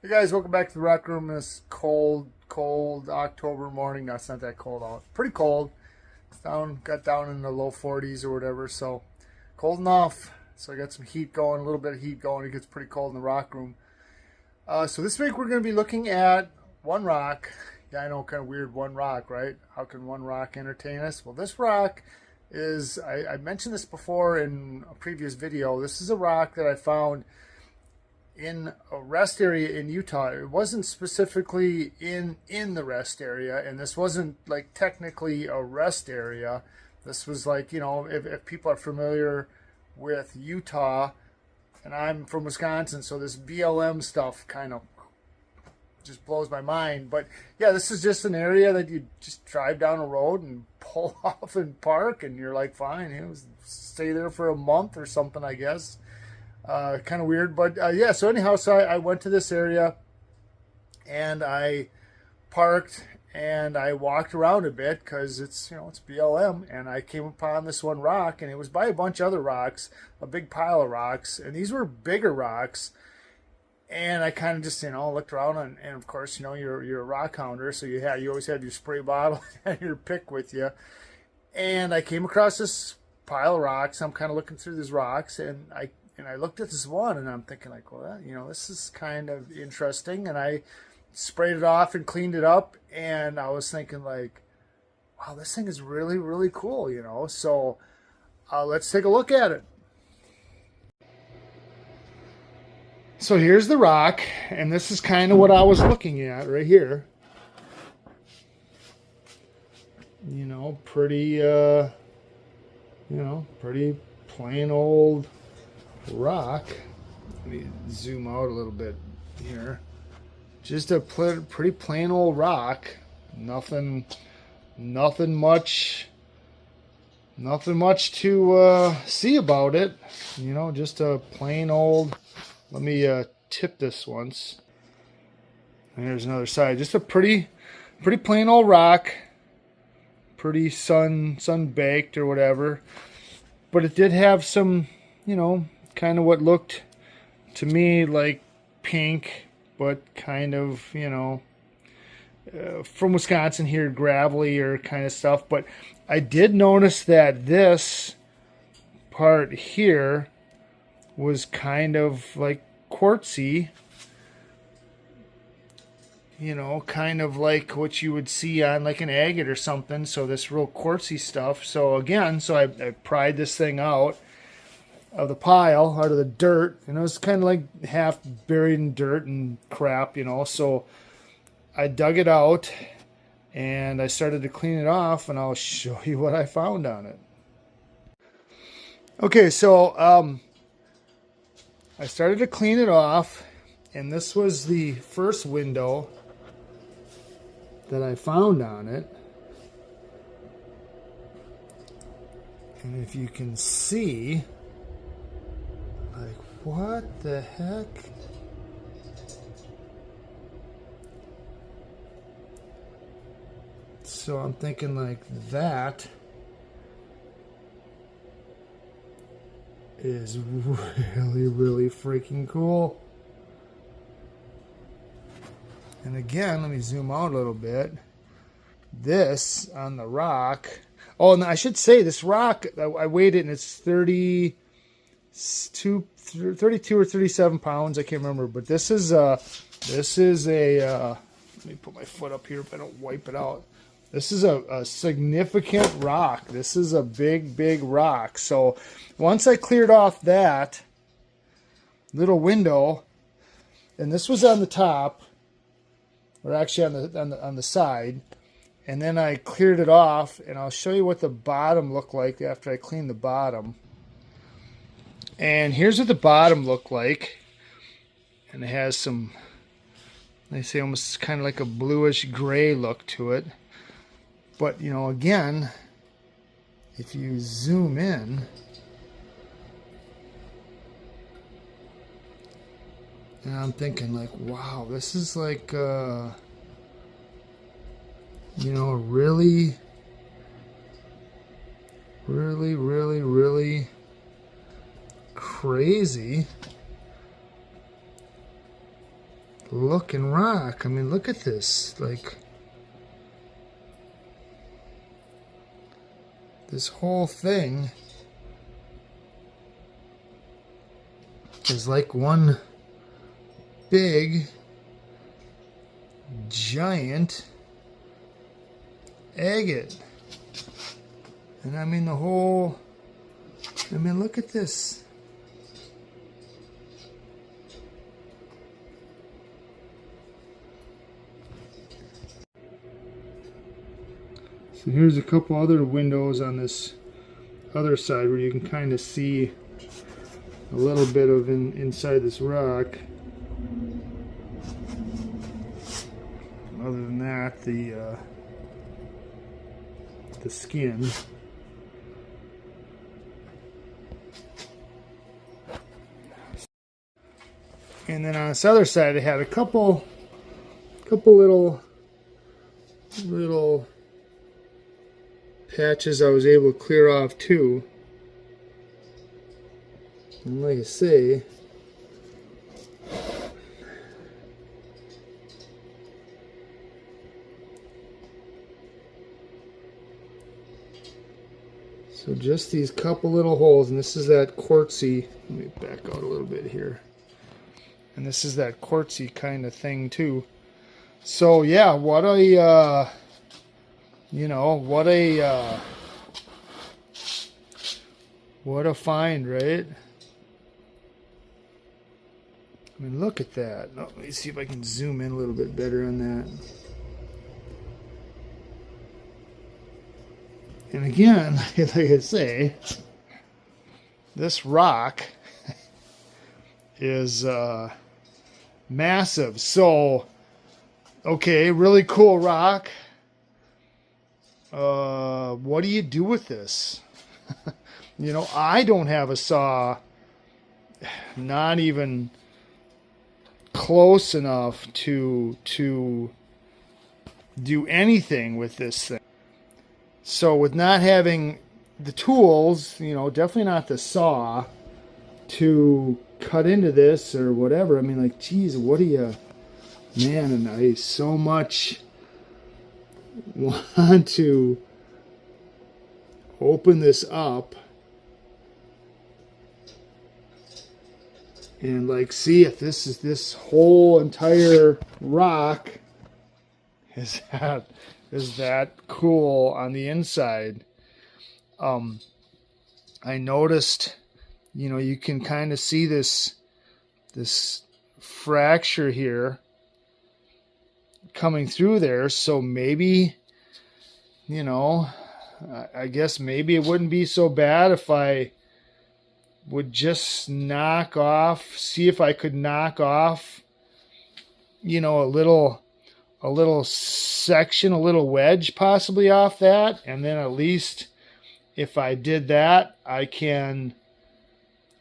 Hey guys, welcome back to the Rec Room this cold October morning. No, it's not that cold out. Pretty cold. It's got down in the low 40s or whatever, so cold enough. So I got some heat going, a little bit of heat going. It gets pretty cold in the rock room. So this week we're going to be looking at one rock. Yeah, I know, kind of weird, one rock, right? How can one rock entertain us? Well, this rock is, I mentioned this before in a previous video. This is a rock that I found in a rest area in Utah. It wasn't specifically in the rest area, and this wasn't like technically a rest area. This was like, you know, if people are familiar with Utah, and I'm from Wisconsin, so this BLM stuff kind of just blows my mind. But yeah, this is just an area that you just drive down a road and pull off and park, and you're like, fine, you know, stay there for a month or something, I guess. Kind of weird, but yeah, so anyhow, so I went to this area and I parked and I walked around a bit because it's, you know, it's BLM, and I came upon this one rock, and it was by a bunch of other rocks, a big pile of rocks, and these were bigger rocks. And I kind of just, you know, looked around, and of course, you know, you're a rock hounder, so you always have your spray bottle and your pick with you. And I came across this pile of rocks. I'm kind of looking through these rocks, and I looked at this one, and I'm thinking like, well, you know, this is kind of interesting. And I sprayed it off and cleaned it up, and I was thinking like, wow, this thing is really, really cool, you know. So let's take a look at it. So here's the rock, and this is kind of what I was looking at right here. You know, pretty pretty plain old rock. Let me zoom out a little bit here. Just a pretty plain old rock. Nothing much to see about it. You know, just a plain old. Let me tip this once. And here's another side. Just a pretty plain old rock. Pretty sun baked or whatever. But it did have some, you know, kind of what looked to me like pink, but kind of, you know, from Wisconsin here, gravelly or kind of stuff. But I did notice that this part here was kind of like quartzy, you know, kind of like what you would see on like an agate or something. So this real quartzy stuff. So again, so I pried this thing out of the pile, out of the dirt, and it was kind of like half buried in dirt and crap, you know. So I dug it out and I started to clean it off, and I'll show you what I found on it. Okay, so I started to clean it off, and this was the first window that I found on it. And if you can see, like, what the heck? So I'm thinking like that is really, really freaking cool. And again, let me zoom out a little bit. This on the rock. Oh, and I should say this rock, I weighed it, and it's 32 or 37 pounds. I can't remember, but this is a let me put my foot up here if I don't wipe it out. This is a significant rock. This is a big rock. So once I cleared off that little window, and this was on the top, or actually on the side, and then I cleared it off, and I'll show you what the bottom looked like after I cleaned the bottom. And here's what the bottom looked like, and it has some, they say, almost kind of like a bluish gray look to it. But, you know, again, if you zoom in, and I'm thinking like, wow, this is like, you know, really crazy looking rock. I mean, look at this. Like, this whole thing is like one big, giant agate. And I mean, look at this. So here's a couple other windows on this other side where you can kind of see a little bit of inside this rock. Other than that, the skin. And then on this other side, they had a couple little patches I was able to clear off too. And like I say, so just these couple little holes, and this is that quartzy. Let me back out a little bit here. And this is that quartzy kind of thing too. So yeah, what a what a find, right? I mean, look at that. Oh, let me see if I can zoom in a little bit better on that. And again, like I say, this rock is massive. So, okay, really cool rock. What do you do with this? You know, I don't have a saw, not even close enough to do anything with this thing. So with not having the tools, you know, definitely not the saw to cut into this or whatever. I mean, like, geez, what do you, man, and I so much want to open this up and like see if this whole entire rock is that cool on the inside. I noticed, you know, you can kind of see this fracture here coming through there. So maybe, you know, I guess maybe it wouldn't be so bad if I would just see if I could knock off, you know, a little section, a little wedge possibly off that. And then at least if I did that, I can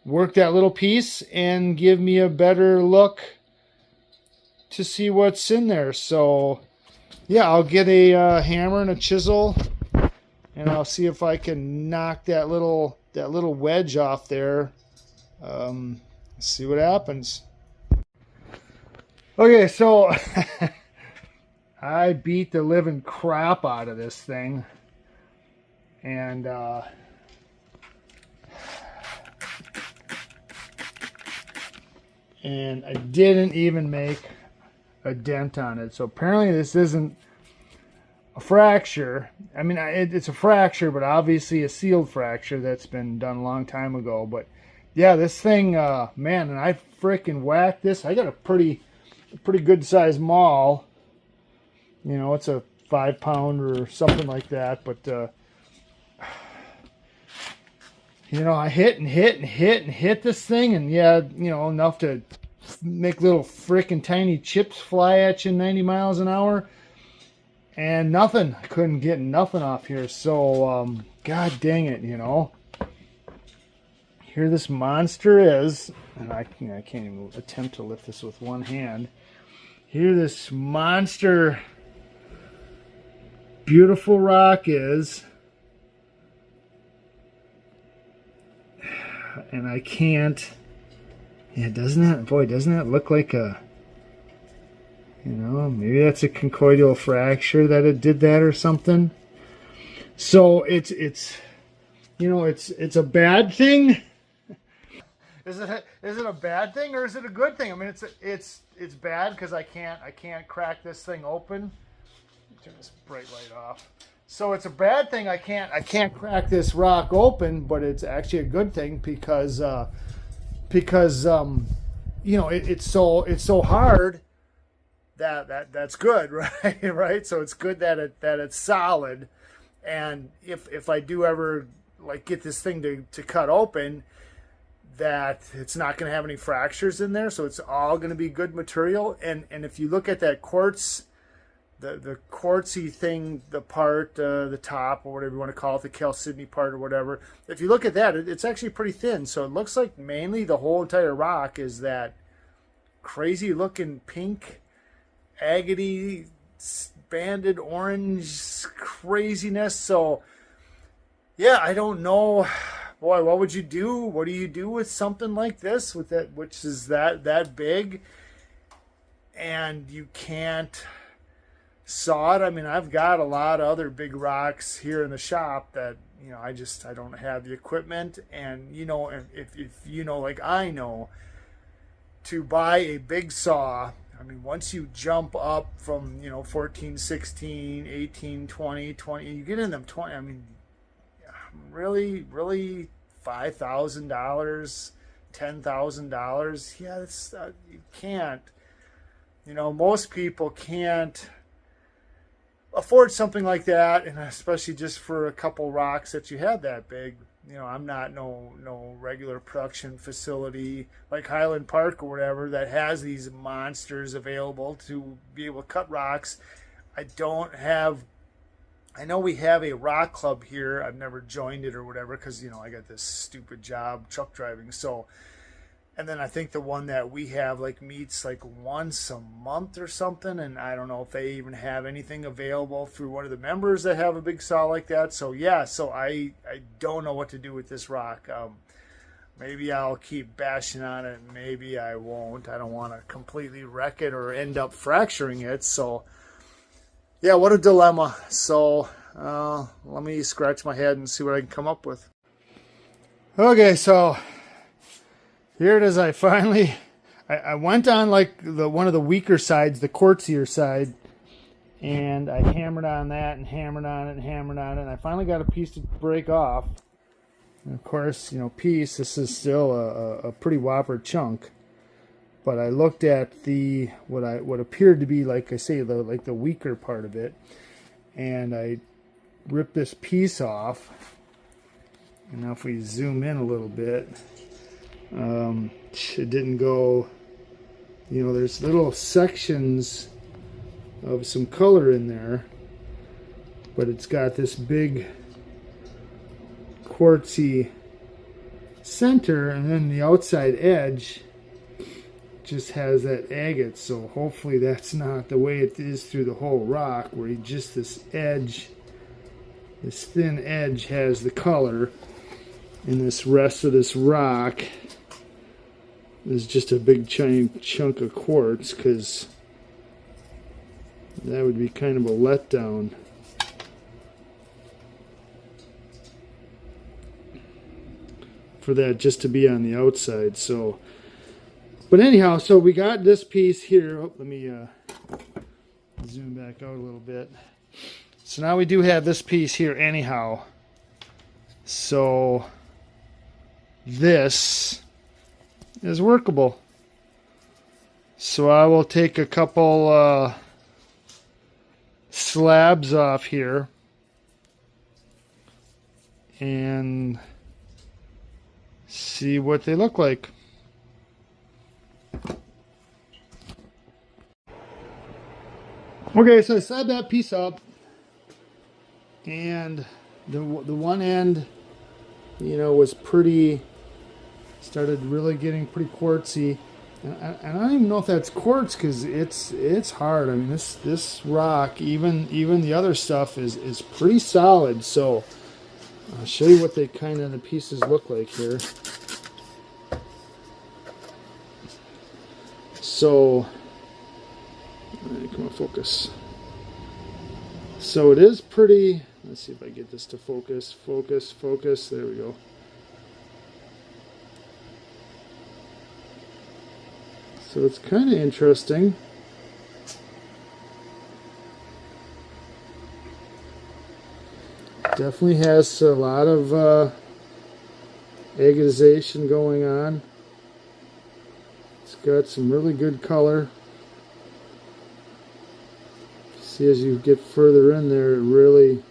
work that little piece and give me a better look to see what's in there. So yeah, I'll get a hammer and a chisel and I'll see if I can knock that little wedge off there. See what happens. Okay, so I beat the living crap out of this thing, and I didn't even make a dent on it. So apparently this isn't a fracture. I mean, it's a fracture, but obviously a sealed fracture that's been done a long time ago. But yeah, this thing, man, and I freaking whacked this. I got a pretty good sized maul. You know, it's a 5 pound or something like that. But you know, I hit this thing, and yeah, you know, enough to make little freaking tiny chips fly at you 90 miles an hour. And nothing. I couldn't get nothing off here. So, god dang it, you know. Here this monster is. And I can't even attempt to lift this with one hand. Here this monster, beautiful rock is. And I can't. Yeah, doesn't that look like a You know, maybe that's a conchoidal fracture that it did that or something. So it's you know, it's a bad thing. Is it a bad thing or is it a good thing? I mean, it's bad because I can't crack this thing open. Turn this bright light off. So it's a bad thing. I can't crack this rock open, but it's actually a good thing because you know, it's so hard that's good, right? Right. So it's good that it's solid, and if I do ever like get this thing to cut open, that it's not going to have any fractures in there, so it's all going to be good material. And if you look at that quartz, the quartzy thing, the part, the top, or whatever you want to call it, the chalcedony part or whatever, if you look at that, it's actually pretty thin. So it looks like mainly the whole entire rock is that crazy looking pink, agate, banded orange craziness. So yeah, I don't know. Boy, what would you do? What do you do with something like this, with that, which is that big, and you can't saw it? I mean, I've got a lot of other big rocks here in the shop that, you know, I don't have the equipment, and you know, if you know, like I know, to buy a big saw, I mean, once you jump up from, you know, 14, 16, 18, 20, you get in them 20, I mean, really $5,000, $10,000. Yeah, that's you can't. You know, most people can't afford something like that, and especially just for a couple rocks that you have that big. You know, I'm not no regular production facility like Highland Park or whatever that has these monsters available to be able to cut rocks. I don't have. I know we have a rock club here. I've never joined it or whatever because, you know, I got this stupid job truck driving. So, and then I think the one that we have like meets like once a month or something. And I don't know if they even have anything available through one of the members that have a big saw like that. So yeah, so I don't know what to do with this rock. Maybe I'll keep bashing on it. Maybe I won't. I don't want to completely wreck it or end up fracturing it. So yeah, what a dilemma. So let me scratch my head and see what I can come up with. Okay, so here it is. I finally, I went on like one of the weaker sides, the quartzier side, and I hammered on that and hammered on it and hammered on it, and I finally got a piece to break off. And of course, you know, this is still a pretty whopper chunk. But I looked at the what appeared to be, like I say, the weaker part of it, and I ripped this piece off. And now if we zoom in a little bit, it didn't go. You know, there's little sections of some color in there, but it's got this big quartzy center, and then the outside edge just has that agate. So hopefully that's not the way it is through the whole rock, where just this edge, this thin edge has the color, and this rest of this rock is just a big chunk of quartz, because that would be kind of a letdown. For that just to be on the outside. So but anyhow, so we got this piece here. Oh, let me zoom back out a little bit. So now we do have this piece here anyhow. So this is workable. So I will take a couple slabs off here and see what they look like. Okay, so I slab that piece up, and the one end, you know, was pretty, started really getting pretty quartzy, and I don't even know if that's quartz, because it's hard. I mean, this rock, even the other stuff is pretty solid. So I'll show you what they kind of the pieces look like here. So Alright, come on, focus. So it is pretty, let's see if I get this to focus, focus, there we go. So it's kind of interesting. Definitely has a lot of agatization going on. It's got some really good color. See, as you get further in there, it really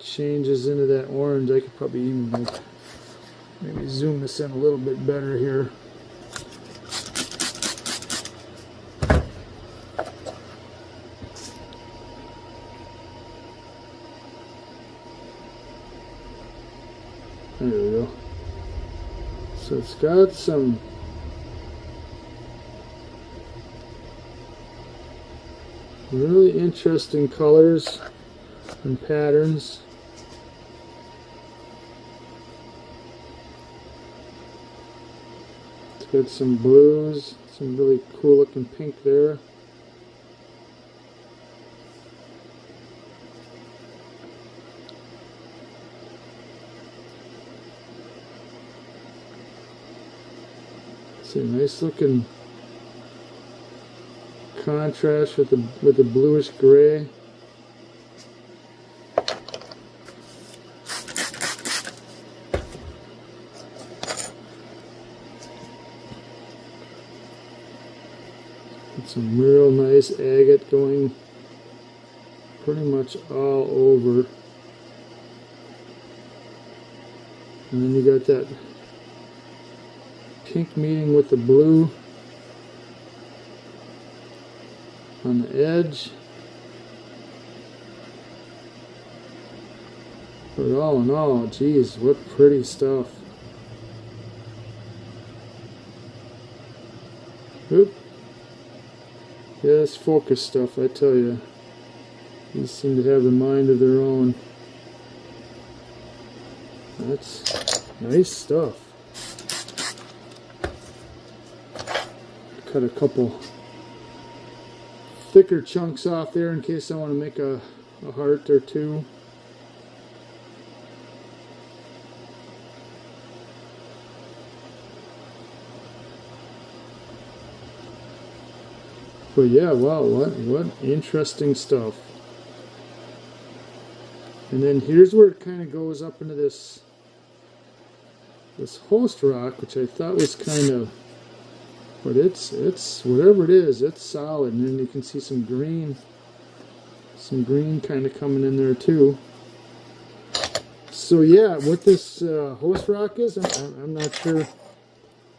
changes into that orange. I could probably even maybe zoom this in a little bit better here. There we go. So it's got some really interesting colors and patterns. It's got some blues, some really cool looking pink there. It's a nice looking contrast with the bluish gray. And some real nice agate going pretty much all over. And then you got that pink meeting with the blue on the edge. But all in all, geez, what pretty stuff. Oop. Yeah, this focus stuff, I tell you. These seem to have the mind of their own. That's nice stuff. Cut a couple thicker chunks off there in case I want to make a heart or two. But yeah, wow, what interesting stuff. And then here's where it kind of goes up into this host rock, which I thought was kind of, but it's whatever it is, it's solid. And then you can see some green kind of coming in there too. So yeah, what this host rock is, I'm not sure.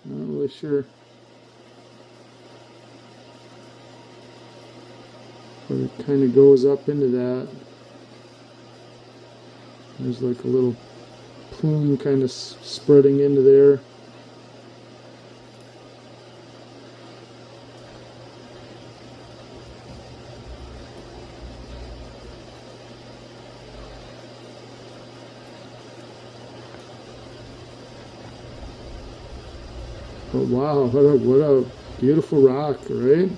I'm not really sure. But it kind of goes up into that. There's like a little plume kind of spreading into there. But wow, what a beautiful rock, right?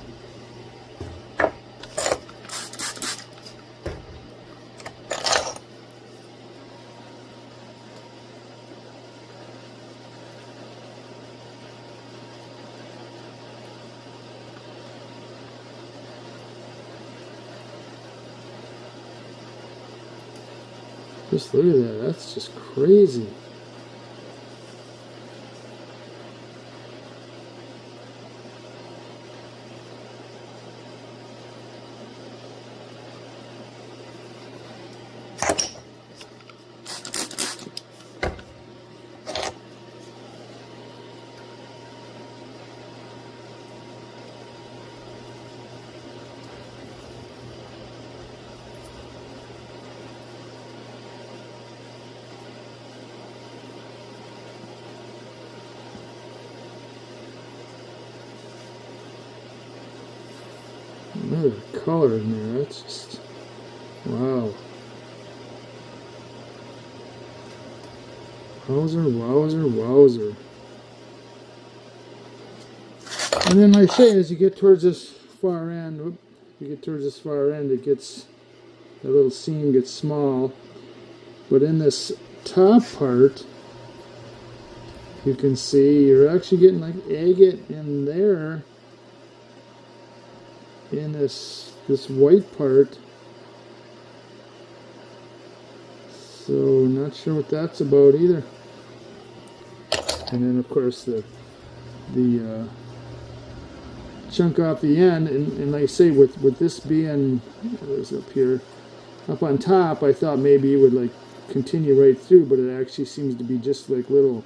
Just look at that, that's just crazy. Another color in there, that's just, wow. Wowzer, wowzer, wowzer. And then like I say, as you get towards this far end, whoop, if you get towards this far end, it gets, that little seam gets small. But in this top part, you can see you're actually getting like agate in there, in this white part. So not sure what that's about either. And then of course the chunk off the end, and like I say, with this being, what is up here, up on top, I thought maybe it would like continue right through, but it actually seems to be just like little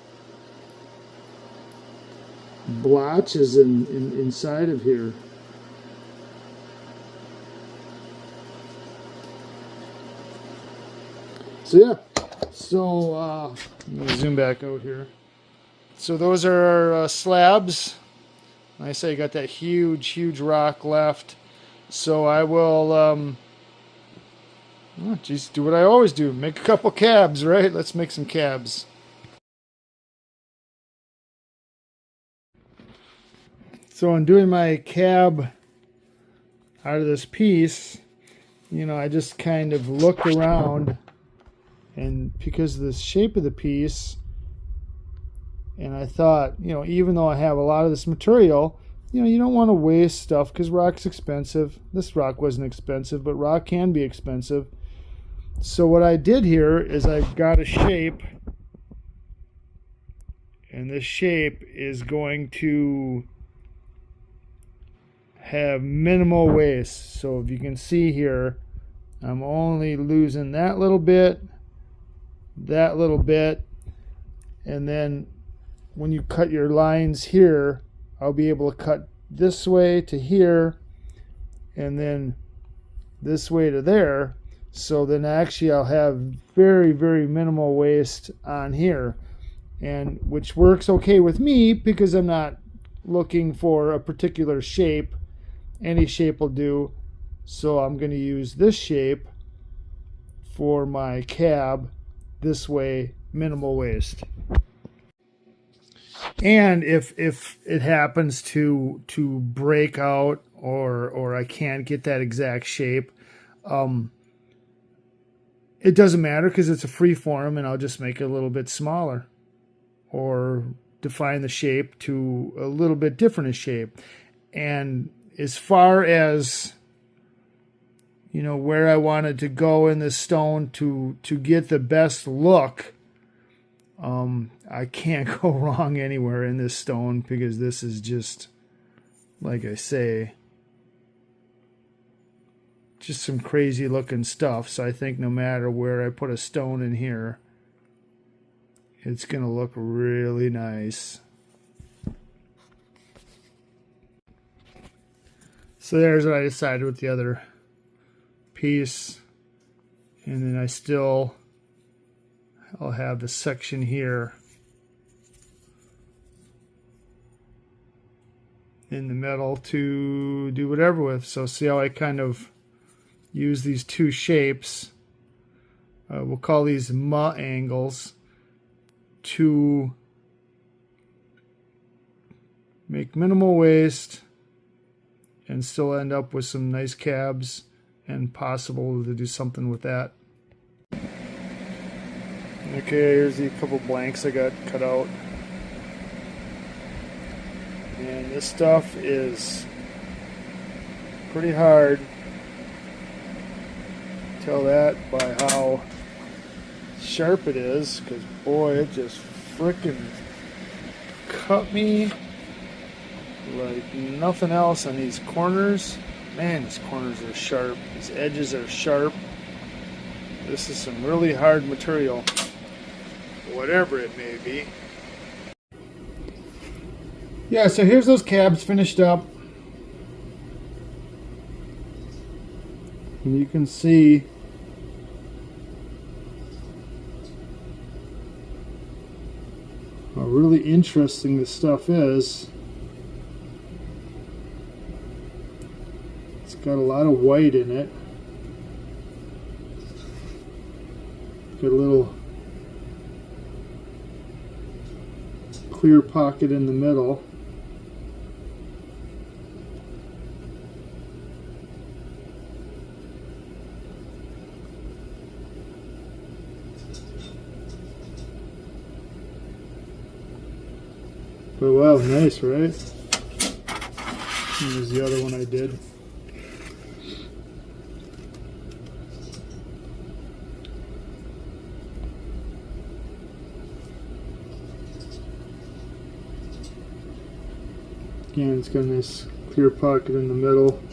blotches inside of here. So yeah, so let me zoom back out here. So those are our slabs. Like I say, I got that huge rock left. So I will just do what I always do, make a couple cabs, right? Let's make some cabs. So in doing my cab out of this piece, you know, I just kind of looked around, and because of the shape of the piece, and I thought, you know, even though I have a lot of this material, you know, you don't want to waste stuff because rock's expensive. This rock wasn't expensive, but rock can be expensive. So what I did here is I got a shape, and this shape is going to have minimal waste. So if you can see here, I'm only losing that little bit, and then when you cut your lines here, I'll be able to cut this way to here and then this way to there. So then actually I'll have very minimal waste on here, and which works okay with me because I'm not looking for a particular shape. Any shape will do. So I'm going to use this shape for my cab. This way, minimal waste. And if it happens to break out or I can't get that exact shape, it doesn't matter because it's a free form, and I'll just make it a little bit smaller or define the shape to a little bit different a shape. And as far as, you know, where I wanted to go in this stone to get the best look, I can't go wrong anywhere in this stone because this is just, like I say, just some crazy looking stuff. So I think no matter where I put a stone in here, it's going to look really nice. So there's what I decided with the other piece. And then I'll have the section here in the middle to do whatever with. So see how I kind of use these two shapes. We'll call these angles to make minimal waste and still end up with some nice cabs, and possible to do something with that. Okay, here's a couple blanks I got cut out. And this stuff is pretty hard. Tell that by how sharp it is, because boy, it just frickin' cut me like nothing else on these corners. Man, these corners are sharp. These edges are sharp. This is some really hard material, whatever it may be. Yeah, so here's those cabs finished up. And you can see how really interesting this stuff is. It's got a lot of white in it. Got a little clear pocket in the middle. But wow, nice, right? Here's the other one I did. Again, it's got a nice clear pocket in the middle.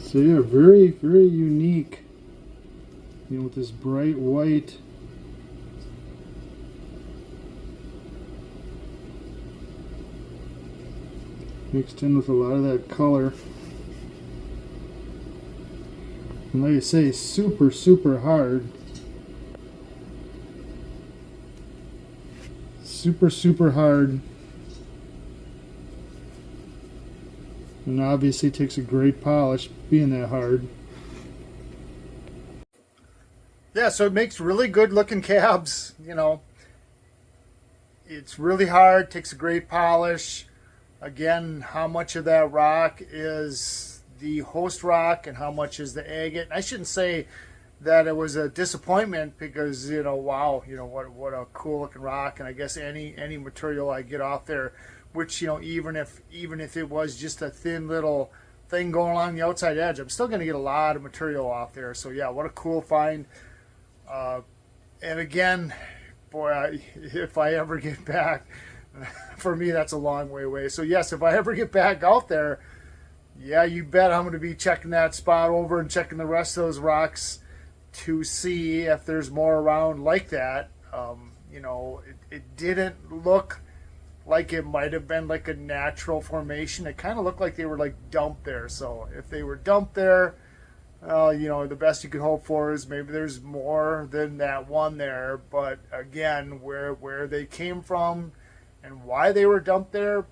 So yeah, very, very unique. You know, with this bright white. Mixed in with a lot of that color. And like I say, super, super hard. Super, super hard. And obviously takes a great polish being that hard. Yeah, so it makes really good looking cabs. You know, it's really hard, takes a great polish. Again, how much of that rock is the host rock and how much is the agate? And I shouldn't say that it was a disappointment because, you know, wow, you know, what a cool looking rock. And I guess any material I get off there, which, you know, even if it was just a thin little thing going along the outside edge, I'm still going to get a lot of material off there. So yeah, what a cool find. And again, boy, if I ever get back, for me, that's a long way away. So yes, if I ever get back out there, yeah, you bet I'm going to be checking that spot over and checking the rest of those rocks to see if there's more around like that. You know, it didn't look like it might have been like a natural formation. It kind of looked like they were like dumped there. So if they were dumped there, you know, the best you could hope for is maybe there's more than that one there. But again, where they came from and why they were dumped there,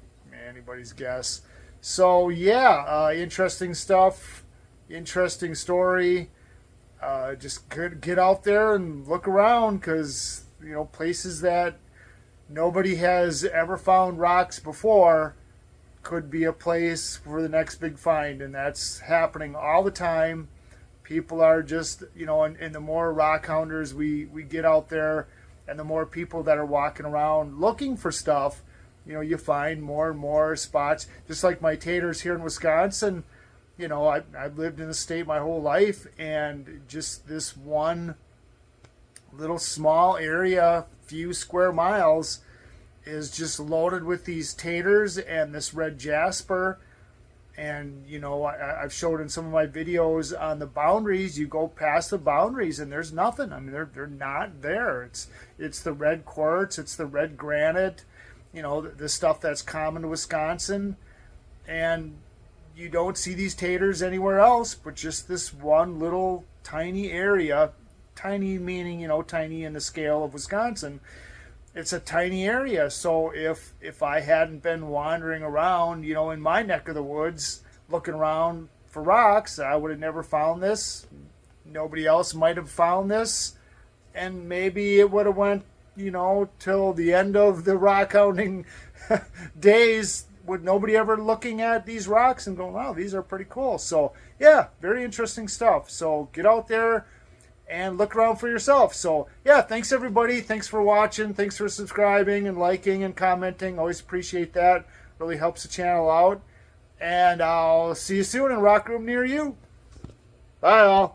anybody's guess. So yeah, interesting stuff, interesting story. Just get out there and look around because, you know, places that nobody has ever found rocks before could be a place for the next big find, and that's happening all the time. People are just, you know, and the more rock hounders we get out there and the more people that are walking around looking for stuff, you know, you find more and more spots. Just like my taters here in Wisconsin, you know, I've lived in the state my whole life, and just this one little small area, few square miles, is just loaded with these taters and this red jasper. And, you know, I've showed in some of my videos on the boundaries, you go past the boundaries and there's nothing. I mean, they're not there. It's the red quartz, it's the red granite, you know, the stuff that's common to Wisconsin. And you don't see these taters anywhere else but just this one little tiny area. Tiny meaning, you know, tiny in the scale of Wisconsin. It's a tiny area. So if I hadn't been wandering around, you know, in my neck of the woods looking around for rocks, I would have never found this. Nobody else might have found this, and maybe it would have went, you know, till the end of the rock hounding days with nobody ever looking at these rocks and going, wow, these are pretty cool. So yeah, very interesting stuff. So get out there and look around for yourself. So yeah, thanks everybody. Thanks for watching. Thanks for subscribing and liking and commenting. Always appreciate that. Really helps the channel out. And I'll see you soon in a rock room near you. Bye all.